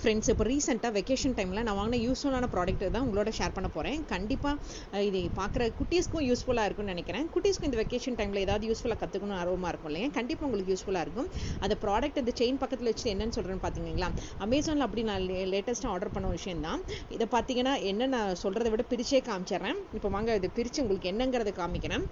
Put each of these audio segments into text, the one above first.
Friends, இப்போ ரீசெண்டாக vacation டைமில் நான் வாங்கின யூஸ்ஃபுல்லான ப்ராடக்ட் தான் உங்களோட ஷேர் பண்ண போகிறேன். கண்டிப்பாக இது பார்க்குற குட்டீஸ்க்கும் யூஸ்ஃபுல்லாக இருக்கும்னு நினைக்கிறேன். குட்டீஸ்க்கும் இந்த வெக்கேஷன் டைமில் ஏதாவது யூஸ்ஃபுல்லாக கற்றுக்கணும் ஆர்வமாக இருக்கும் இல்லையா? கண்டிப்பாக உங்களுக்கு யூஸ்ஃபுல்லாக இருக்கும். அந்த ப்ராடக்ட் அந்த செயின் பக்கத்தில் வச்சு என்னென்னு சொல்கிறேன்னு பார்த்தீங்களா? அமேசானில் அப்படி நான் லேட்டஸ்ட்டாக ஆர்டர் பண்ண விஷயம் தான். இதை பார்த்தீங்கன்னா என்ன நான் சொல்கிறத விட பிரிச்சே காமிச்சிட்றேன். இப்போ வாங்க இது பிரித்து உங்களுக்கு என்னங்கிறத காமிக்கிறேன்.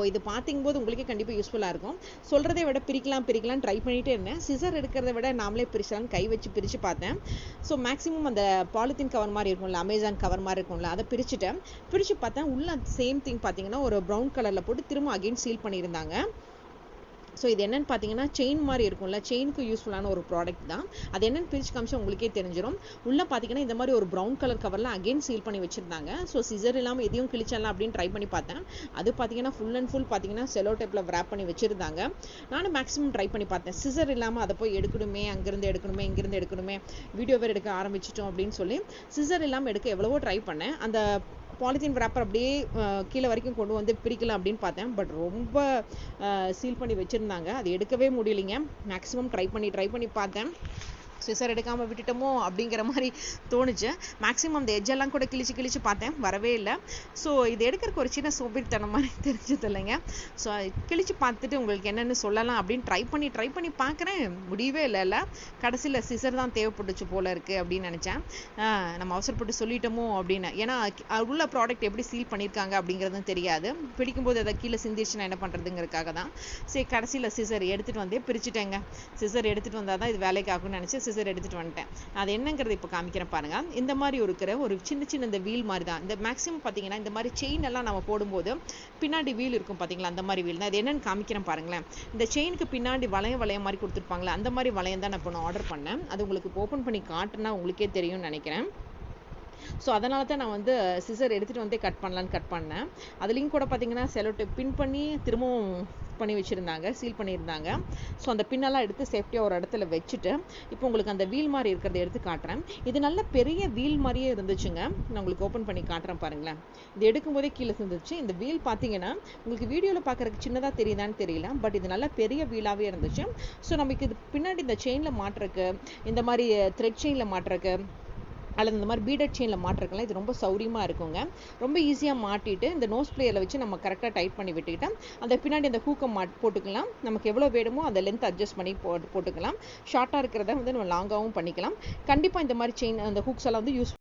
இது பார்த்திங்கும்போது உங்களுக்கே கண்டிப்பாக யூஸ்ஃபுல்லாக இருக்கும். சொல்கிறதை விட பிரிக்கலாம் ட்ரை பண்ணிகிட்டே இருந்தேன். சிசர் எடுக்கிறத விட நாமளே பிரிச்சலான்னு கை வச்சு பிரித்து பார்த்தேன். ஸோ மேக்ஸிமம் அந்த பாலித்தீன் கவர் மாதிரி இருக்கும்ல, அமேசான் கவர் மாதிரி இருக்கும்ல, அதை பிரித்து பார்த்தேன். உள்ள சேம் திங் பார்த்தீங்கன்னா ஒரு ப்ரௌன் கலரில் போட்டு திரும்ப அகைன் சீல் பண்ணியிருந்தாங்க. ஸோ இது என்னென்னு பார்த்தீங்கன்னா செயின் மாதிரி இருக்கும்ல, செயினுக்கு யூஸ்ஃபுல்லான ஒரு ப்ராடக்ட் தான். அது என்னென்னு பிரித்து காமிச்சா உங்களுக்கே தெரிஞ்சிடும். உள்ளே பார்த்தீங்கன்னா இந்த மாதிரி ஒரு ப்ரௌன் கலர் கவரில் அகைன் சீல் பண்ணி வச்சுருந்தாங்க. ஸோ சிசர் இல்லாமல் எதையும் கிழிச்சிடலாம் அப்படின்னு ட்ரை பண்ணி பார்த்தேன். அது பார்த்தீங்கன்னா ஃபுல் அண்ட் ஃபுல் பார்த்தீங்கன்னா செலோ டேப்பில் wrap பண்ணி வச்சுருந்தாங்க. நானும் மேக்ஸிமம் ட்ரை பண்ணி பார்த்தேன். சிசர் இல்லாமல் அதை போய் எடுக்கணுமே, அங்கேருந்து எடுக்கணுமே, வீடியோ வேறு எடுக்க ஆரம்பிச்சிட்டோம் அப்படின்னு சொல்லி சிசர் இல்லாமல் எடுக்க எவ்வளவோ ட்ரை பண்ணேன். அந்த பாலித்தீன் wrapper அப்படியே கீழே வரைக்கும் கொண்டு வந்து பிரிக்கலாம் அப்படின்னு பார்த்தேன். பட் ரொம்ப சீல் பண்ணி வச்சுருந்தாங்க. அது எடுக்கவே முடியலைங்க. மேக்ஸிமம் ட்ரை பண்ணி பார்த்தேன். சிசர் எடுக்காமல் விட்டுட்டோமோ அப்படிங்கிற மாதிரி தோணுச்சு. மேக்ஸிமம் அந்த எஜ்ஜெல்லாம் கூட கிழிச்சு பார்த்தேன், வரவே இல்லை. ஸோ இது எடுக்கிறதுக்கு ஒரு சின்ன சோம்பேறித்தனம் மாதிரி தெரிஞ்சது இல்லைங்க. ஸோ கிழிச்சு பார்த்துட்டு உங்களுக்கு என்னென்னு சொல்லலாம் அப்படின்னு ட்ரை பண்ணி பார்க்குறேன். முடியவே இல்லை. கடைசியில் சிசர் தான் தேவைப்பட்டுச்சு போல இருக்குது அப்படின்னு நினச்சேன். நம்ம அவசரப்பட்டு சொல்லிட்டோமோ அப்படின்னு. ஏன்னா உள்ள ப்ராடக்ட் எப்படி சீல் பண்ணியிருக்காங்க அப்படிங்கிறதும் தெரியாது. பிடிக்கும்போது அதை கீழே சிந்திச்சுன்னா என்ன பண்ணுறதுங்கிறதுக்காக தான். சரி, கடைசியில் சிசர் எடுத்துகிட்டு வந்தே பிரிச்சுட்டேங்க. சிசர் எடுத்துகிட்டு வந்தால் தான் இது வேலைக்கு ஆகும்னு நினச்சி சிசர் எடுத்துட்டு வந்துட்டேன். அது என்னங்கிறது இப்போ காமிக்கிறேன் பாருங்க. இந்த மாதிரி இருக்கிற ஒரு சின்ன இந்த வீல் மாதிரி தான். இந்த மேக்ஸிமம் பார்த்தீங்கன்னா இந்த மாதிரி செயின் எல்லாம் நம்ம போடும்போது பின்னாடி வீல் இருக்கும் பார்த்தீங்களா, அந்த மாதிரி வீல் தான். அது என்னன்னு காமிக்கிறேன் பாருங்களேன். இந்த செயினுக்கு பின்னாடி வளையம் மாதிரி கொடுத்துருப்பாங்களா, அந்த மாதிரி வளையம் தான் நான் இப்போ ஆர்டர் பண்ணேன். அது உங்களுக்கு ஓப்பன் பண்ணி காட்டுனா உங்களுக்கே தெரியும்னு நினைக்கிறேன். ஸோ அதனால தான் நான் வந்து சிசர் எடுத்துகிட்டு வந்து கட் பண்ணேன். அதுலேயும் கூட பார்த்தீங்கன்னா செலோ டேப் பின் பண்ணி திரும்பவும் பண்ணி வச்சுருந்தாங்க, சீல் பண்ணியிருந்தாங்க. ஸோ அந்த பின்னெல்லாம் எடுத்து சேஃப்டியாக ஒரு இடத்துல வச்சுட்டு இப்போ உங்களுக்கு அந்த வீல் மாதிரி இருக்கிறத எடுத்து காட்டுறேன். இது நல்ல பெரிய வீல் மாதிரியே இருந்துச்சுங்க. நான் உங்களுக்கு ஓப்பன் பண்ணி காட்டுறேன் பாருங்களேன். இது எடுக்கும்போதே கீழே இருந்துச்சு. இந்த வீல் பார்த்தீங்கன்னா உங்களுக்கு வீடியோவில் பார்க்குறதுக்கு சின்னதாக தெரியுதான்னு தெரியல, பட் இது நல்ல பெரிய வீலாகவே இருந்துச்சு. ஸோ நமக்கு இது பின்னாடி இந்த செயினில் மாட்டுறக்கு, இந்த மாதிரி த்ரெட் செயினில் மாட்டுறக்கு அல்லது இந்த மாதிரி பீடட் செயினில் மாட்டுறதுலாம் இது ரொம்ப சௌரியமாக இருக்குங்க. ரொம்ப ஈஸியாக மாட்டிட்டு இந்த நோஸ் பிளேயரில் வச்சு நம்ம கரெக்டாக டைட் பண்ணி விட்டுக்கிட்டா அந்த பின்னாடி அந்த ஹூக்கை போட்டுக்கலாம். நமக்கு எவ்வளோ வேணுமோ அந்த லென்த் அட்ஜஸ்ட் பண்ணி போட்டுக்கலாம். ஷார்ட்டாக இருக்கிறத வந்து நம்ம லாங்காகவும் பண்ணிக்கலாம். கண்டிப்பாக இந்த மாதிரி செயின் அந்த ஹூக்ஸ் எல்லாம் வந்து யூஸ்